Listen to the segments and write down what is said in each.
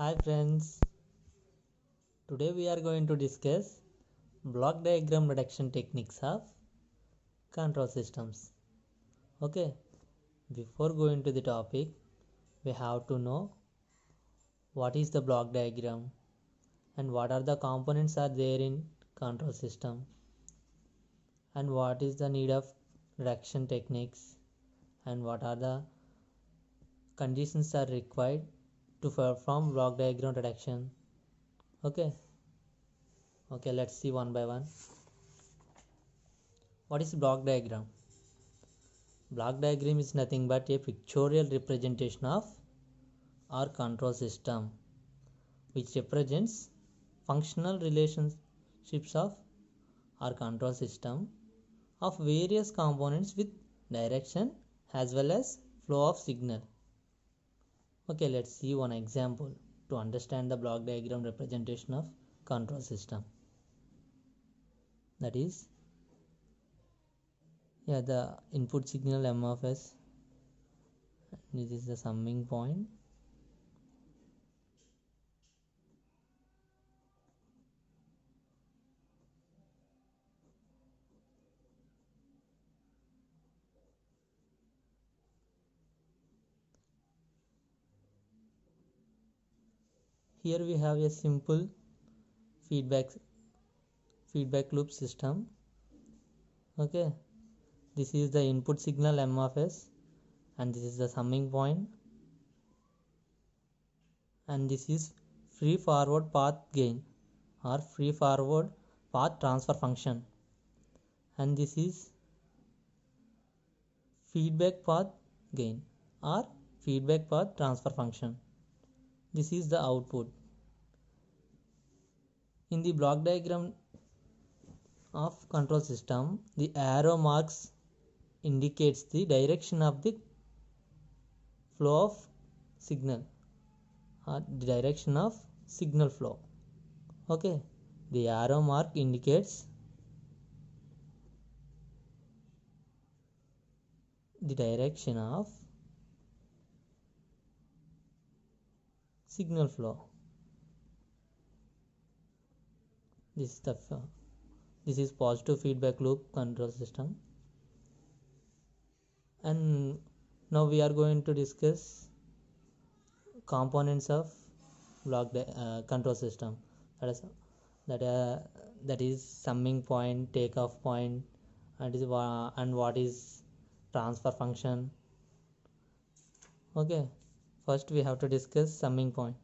Hi friends, today we are going to discuss block diagram reduction techniques of control systems. Okay, before going to the topic, we have to know what is the block diagram and what are the components are there in control system and what is the need of reduction techniques and what are the conditions are required to perform block diagram reduction. Okay, let's see one by one. What is block diagram? Block diagram is nothing but a pictorial representation of our control system which represents functional relationships of our control system of various components with direction as well as flow of signal. Okay, let's see one example to understand the block diagram representation of control system. That is, the input signal M of S. This is the summing point. Here we have a simple feedback loop system. Okay, this is the input signal M of S and this is the summing point and this is free forward path gain or free forward path transfer function and this is feedback path gain or feedback path transfer function. This is the output. In the block diagram of control system, the arrow marks indicates the direction of the flow of signal or the direction of signal flow. Okay, the arrow mark indicates the direction of signal flow. This is positive feedback loop control system. And now we are going to discuss components of control system. That is summing point, takeoff point, and what is transfer function. Okay, first we have to discuss summing point.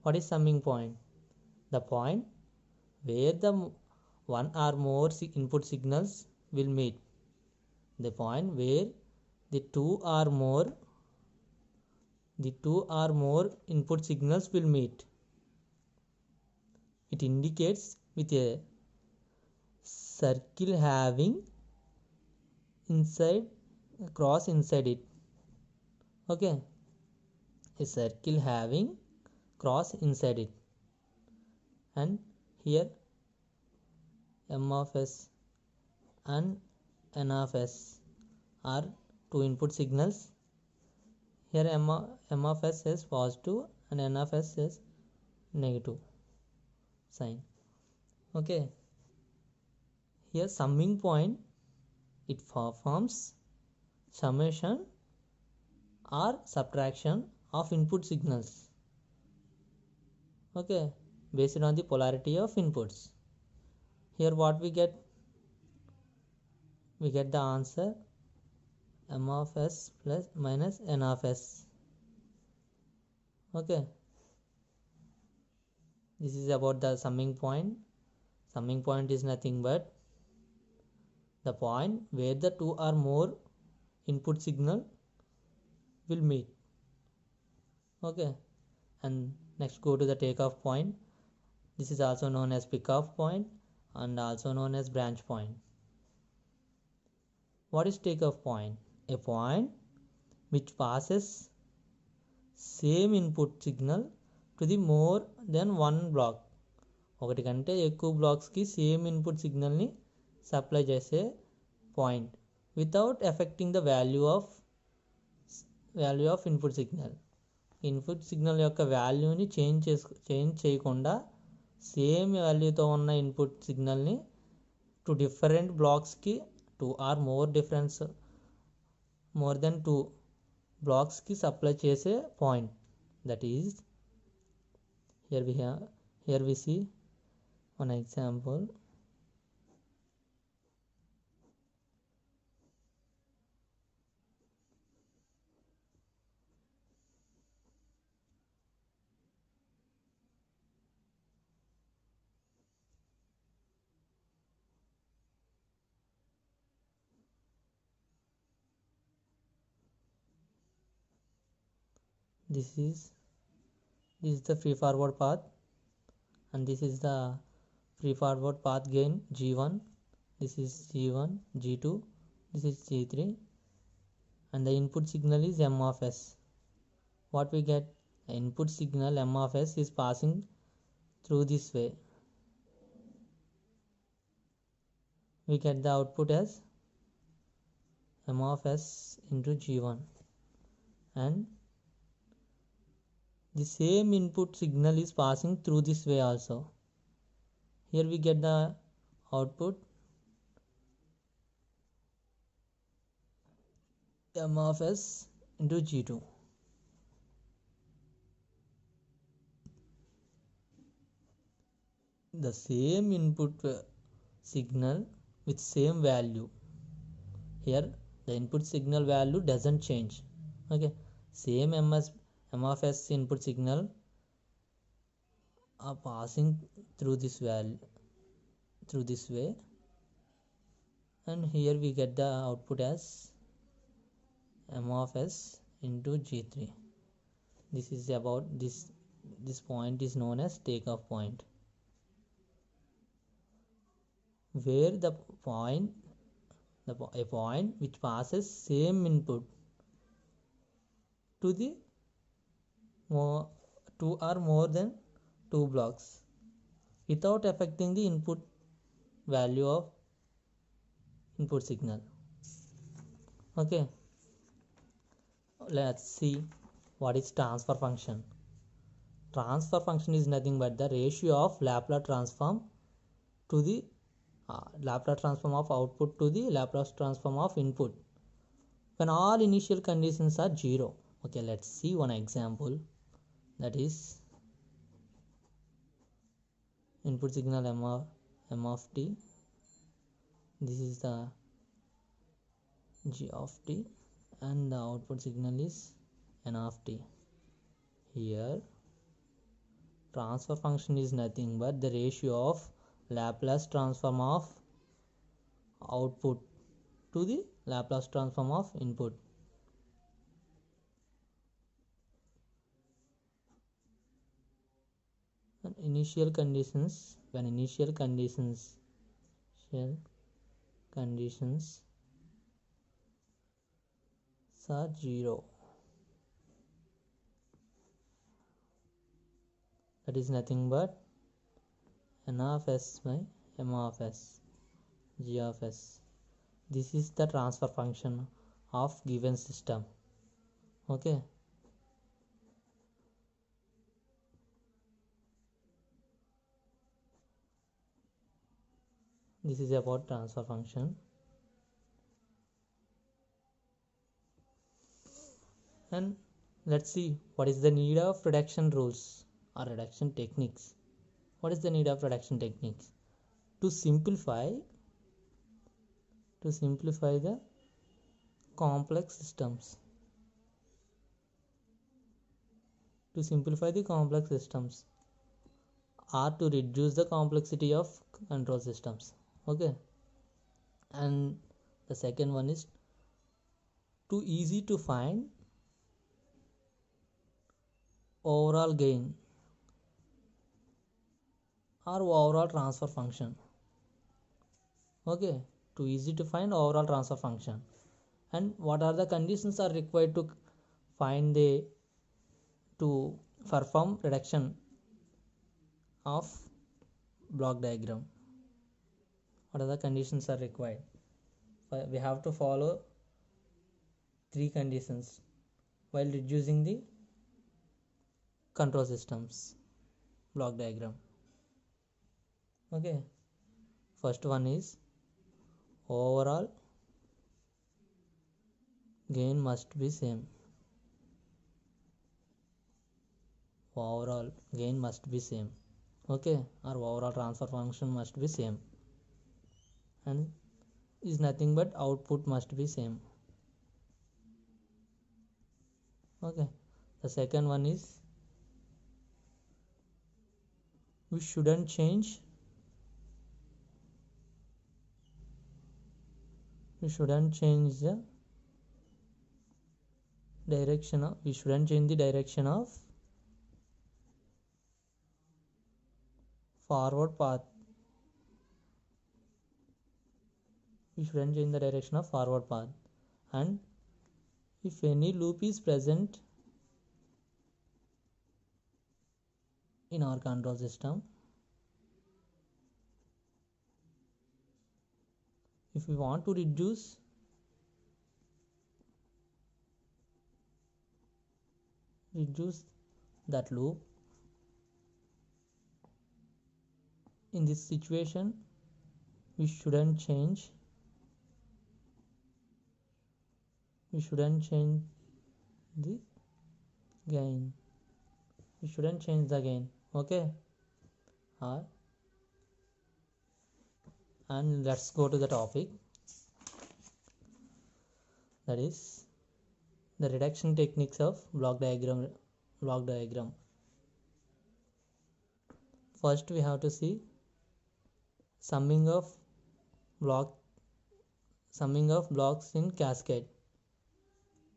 What is summing point? The point where the one or more input signals will meet. The point where the two or more input signals will meet. It indicates with a circle having cross inside it. Okay, a circle having cross inside it, and here M of S and N of S are two input signals. Here M of S is positive and N of S is negative sign. Okay, here summing point, it performs summation or subtraction of input signals. Okay, based on the polarity of inputs. Here what we get? We get the answer M of S plus minus N of S. Okay, this is about the summing point. Summing point is nothing but the point where the two or more input signal will meet. Okay, and next go to the takeoff point. This is also known as pickoff point and also known as branch point. What is takeoff point? A point which passes same input signal to the more than one block. ఒకటి కంటే ఎక్కువ బ్లాక్స్కి same input సిగ్నల్ని supply చేసే point without effecting the value of input signal. Input signal యొక్క వాల్యూని change చేయకుండా same వాల్యూతో ఉన్న ఇన్పుట్ సిగ్నల్ని టు డిఫరెంట్ బ్లాక్స్కి two or more than two బ్లాక్స్కి సప్లై చేసే point. That is here we see one example. This is the free forward path, and this is the free forward path gain G1. This is G1, G2, this is G3, and the input signal is M of S. What we get? The input signal M of S is passing through this way. We get the output as M of S into G1, and the same input signal is passing through this way also. Here we get the output M of S into G2. The same input signal with same value. Here the input signal value doesn't change. Okay, same M of S input signal are passing through this way, and here we get the output as M of S into G3. This is about this point is known as takeoff point, where a point which passes same input to the two or more than two blocks without affecting the input value of input signal. Okay, let's see what is transfer function. Transfer function is nothing but the ratio of Laplace transform to the Laplace transform of output to the Laplace transform of input when all initial conditions are 0. Okay, let's see one example. That is input signal M of t. This is the G of t, and the output signal is N of t. Here transfer function is nothing but the ratio of Laplace transform of output to the Laplace transform of input. And initial conditions, when initial conditions are 0, that is nothing but N of S by M of S, G of S. This is the transfer function of given system. Okay, this is about transfer function. And let's see what is the need of reduction rules or reduction techniques. What is the need of reduction techniques? To simplify the complex systems. To simplify the complex systems, or to reduce the complexity of control systems. Okay, and the second one is too easy to find overall gain or overall transfer function. Okay, too easy to find overall transfer function. And what are the conditions are required to perform reduction of block diagram? What are the conditions are required? We have to follow 3 conditions while reducing the control systems block diagram. Okay, first one is overall gain must be same. Overall gain must be same. Okay, our overall transfer function must be same, and is nothing but output must be same. Okay, the second one is we shouldn't change the direction of forward path. We shouldn't change the direction of forward path. And if any loop is present in our control system, if we want to reduce that loop, in this situation we shouldn't change the gain. Okay, and let's go to the topic, that is the reduction techniques of block diagram. First we have to see summing of blocks in cascade.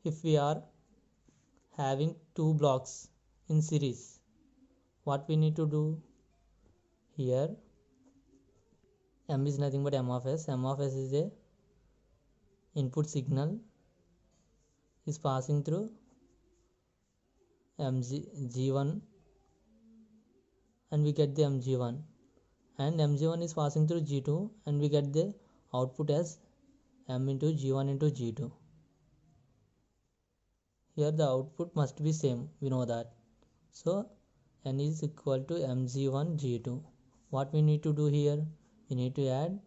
If we are having two blocks in series, what we need to do here, m is nothing but m of s. M of s is a input signal is passing through G1 and we get the mg1, and mg1 is passing through G2 and we get the output as m into G1 into G2. Here the output must be same, we know that. So n is equal to mg1 G2. What we need to do here, we need to add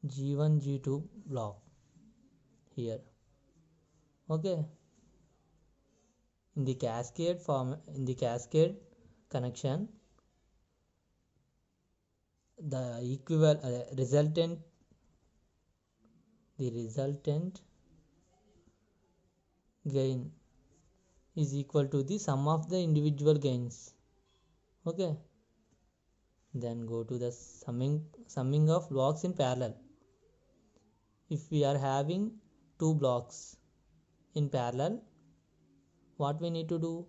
G1 G2 block here. Okay, in the cascade connection, the resultant gain is equal to the sum of the individual gains. Okay, then go to the summing of blocks in parallel. If we are having two blocks in parallel, what we need to do,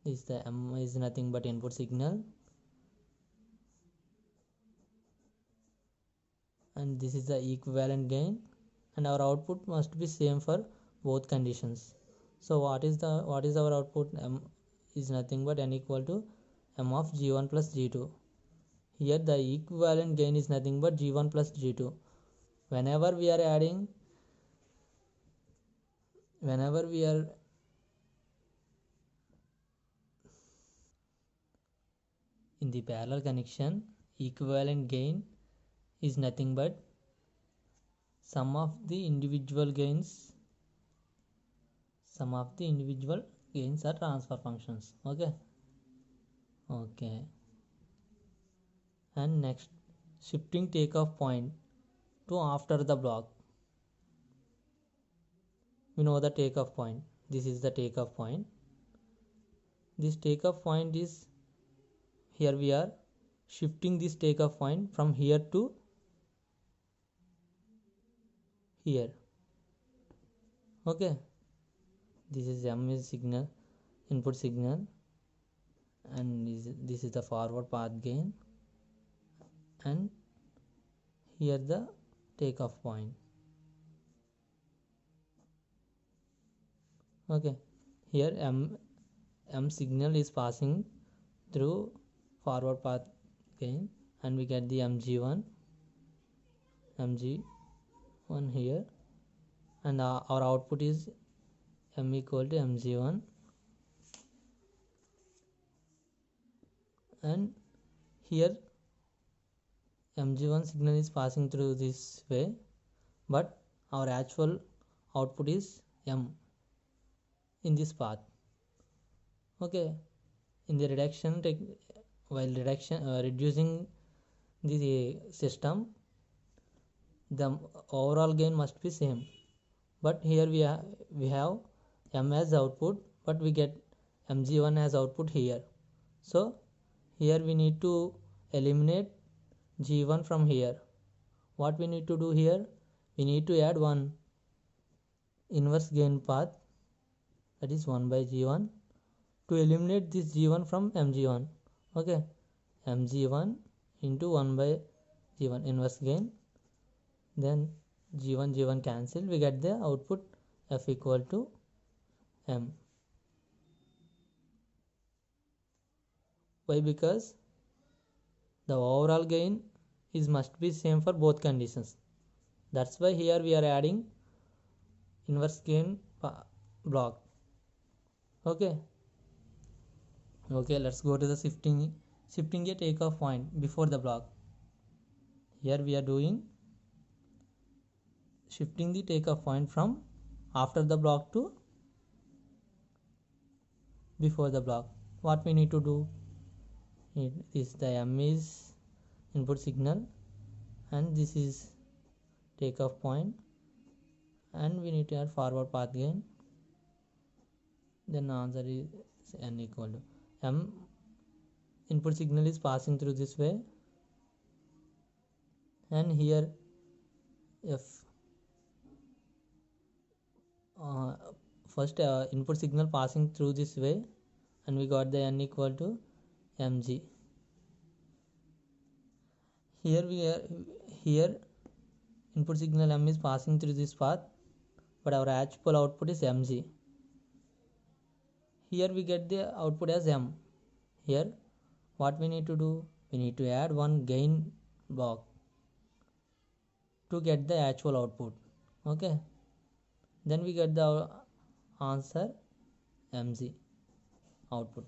the m is nothing but input signal, and this is the equivalent gain, and our output must be same for both conditions. So what is our output? M is nothing but n equal to m of G1 plus G2. Here the equivalent gain is nothing but G1 plus G2. Whenever we are in the parallel connection, equivalent gain is nothing but sum of the individual gains are transfer functions. Okay, and next, shifting takeoff point to after the block. We know the takeoff point. This is the takeoff point. This takeoff point is, here we are shifting this takeoff point from here to here. Okay, this is m is signal, input signal, and this is the forward path gain, and here the takeoff point. Okay, here m signal is passing through forward path gain, and we get the mg1 here, and our output is m equal to mg1, and here mg1 signal is passing through this way, but our actual output is m in this path. Okay, in the reduction while reducing the system, the overall gain must be same, but here we have m as output, but we get mg1 as output here. So here we need to eliminate g1 from here. What we need to do here, we need to add one inverse gain path, that is 1 by g1, to eliminate this g1 from mg1. Okay, mg1 into 1 by g1 inverse gain, then g1 cancel, we get the output f equal to m. Why? Because the overall gain is must be same for both conditions. That's why here we are adding inverse gain block. Okay, let's go to the shifting a takeoff point before the block. Here we are doing shifting the takeoff point from after the block to before the block. What we need to do is the m is input signal and this is takeoff point, and we need to add forward path gain. Then answer is n equal to m. Input signal is passing through this way, and here f first input signal passing through this way, and we got the n equal to mg. Here input signal m is passing through this path, but our actual output is mg. Here we get the output as m. Here what we need to do, we need to add one gain block to get the actual output. Okay, then we get the answer mg output.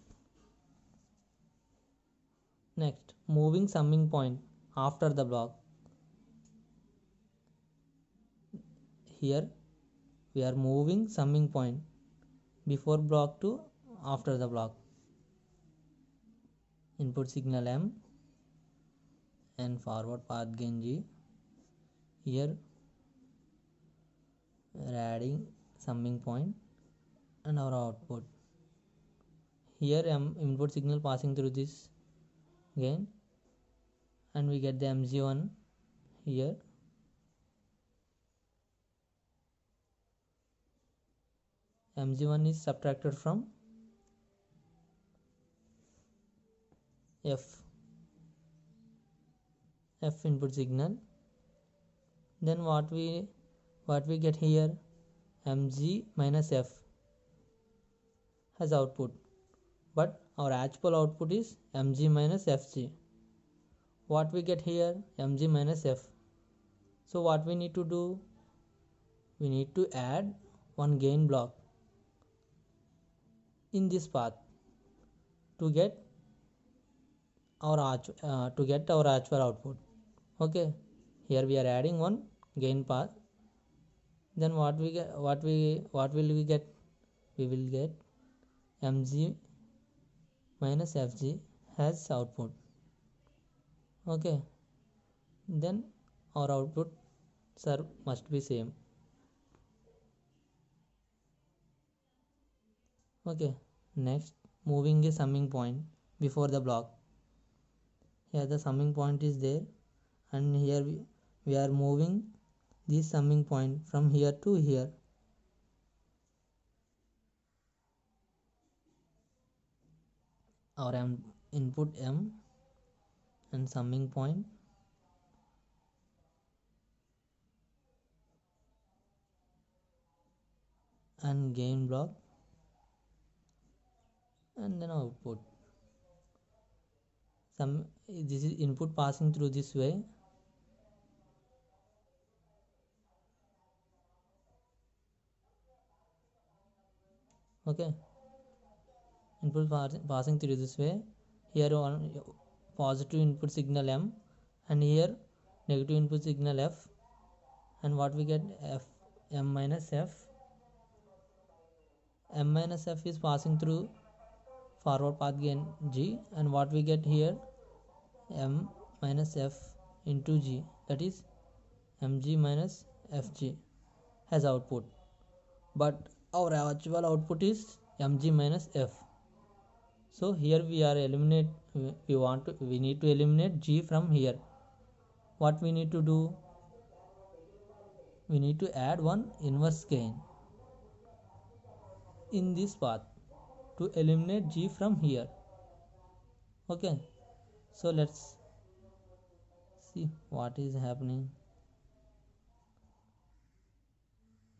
Next, moving summing point after the block. Here we are moving summing point before block to after the block. Input signal m and forward path gain g. Here we are adding summing point and our output. Here m input signal passing through this gain, and we get the mg1 here. mg1 is subtracted from f input signal. Then what we get here, mg minus f as output, but our actual output is mg minus fg. What we get here, mg minus f. So what we need to do, we need to add one gain block in this path to get our actual output. Okay, here we are adding one gain path. Then what will we get? We will get mg minus fg as output. Okay, then our output must be same. Okay, next, moving a summing point before the block. Here the summing point is there, and here we are moving this summing point from here to here. Our input m and summing point, and gain block, and then output. This is input passing through this way, Okay, input passing through this way. Here one positive input signal M, and here negative input signal F, and what we get F M minus F. M minus F is passing through forward path gain G, and what we get here M minus F into G, that is Mg minus Fg as output, but our actual output is Mg minus F. So here we need to eliminate G from here. What we need to do? We need to add one inverse gain in this path to eliminate G from here. Okay, so let's see what is happening.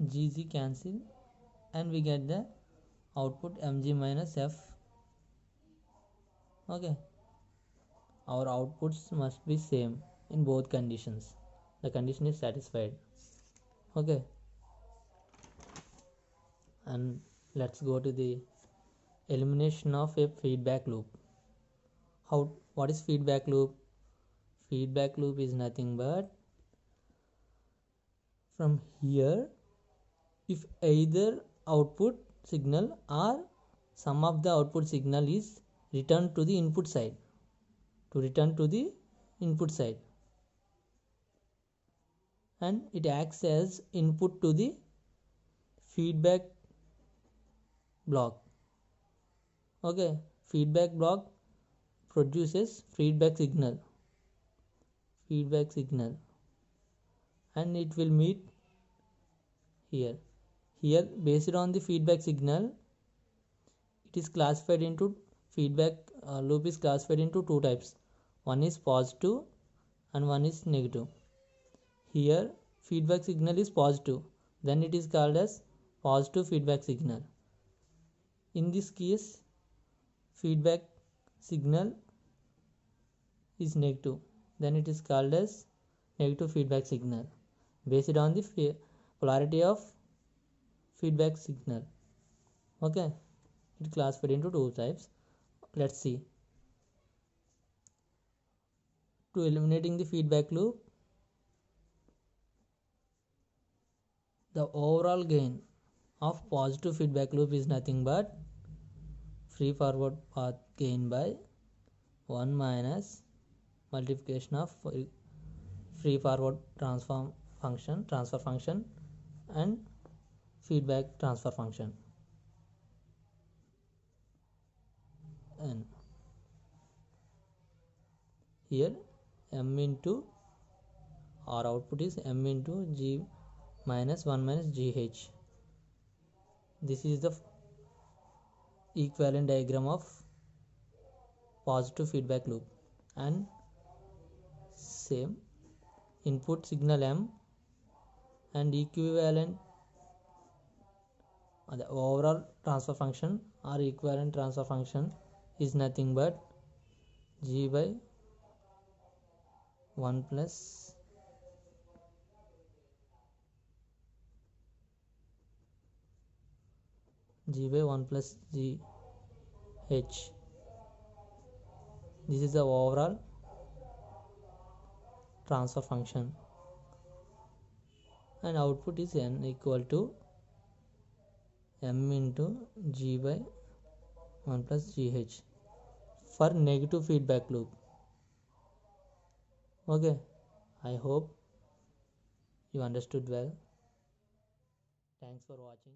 GG cancel, and we get the output Mg minus F. Okay, our outputs must be same in both conditions. The condition is satisfied. Okay, and let's go to the elimination of a feedback loop. What is feedback loop? Feedback loop is nothing but from here, if either output signal or some of the output signal is returned to the input side, and it acts as input to the feedback block. Okay, feedback block produces feedback signal, and it will meet here. Based on the feedback signal, it is classified into feedback loop is classified into two types. One is positive and one is negative. Here feedback signal is positive, then it is called as positive feedback signal. In this case, feedback signal is negative, then it is called as negative feedback signal, based on the polarity of feedback signal. Okay, it classified into two types. Let's see. To eliminating the feedback loop, the overall gain of positive feedback loop is nothing but free forward path gain by 1 minus multiplication of free forward transfer function and feedback transfer function. And here M into our output is M into G minus 1 minus GH. This is the equivalent diagram of positive feedback loop, and same input signal M and equivalent the overall transfer function or equivalent transfer function is nothing but G by 1 plus GH. This is the overall transfer function, and output is N equal to M into G by 1 plus GH for negative feedback loop. Okay, I hope you understood well. Thanks for watching.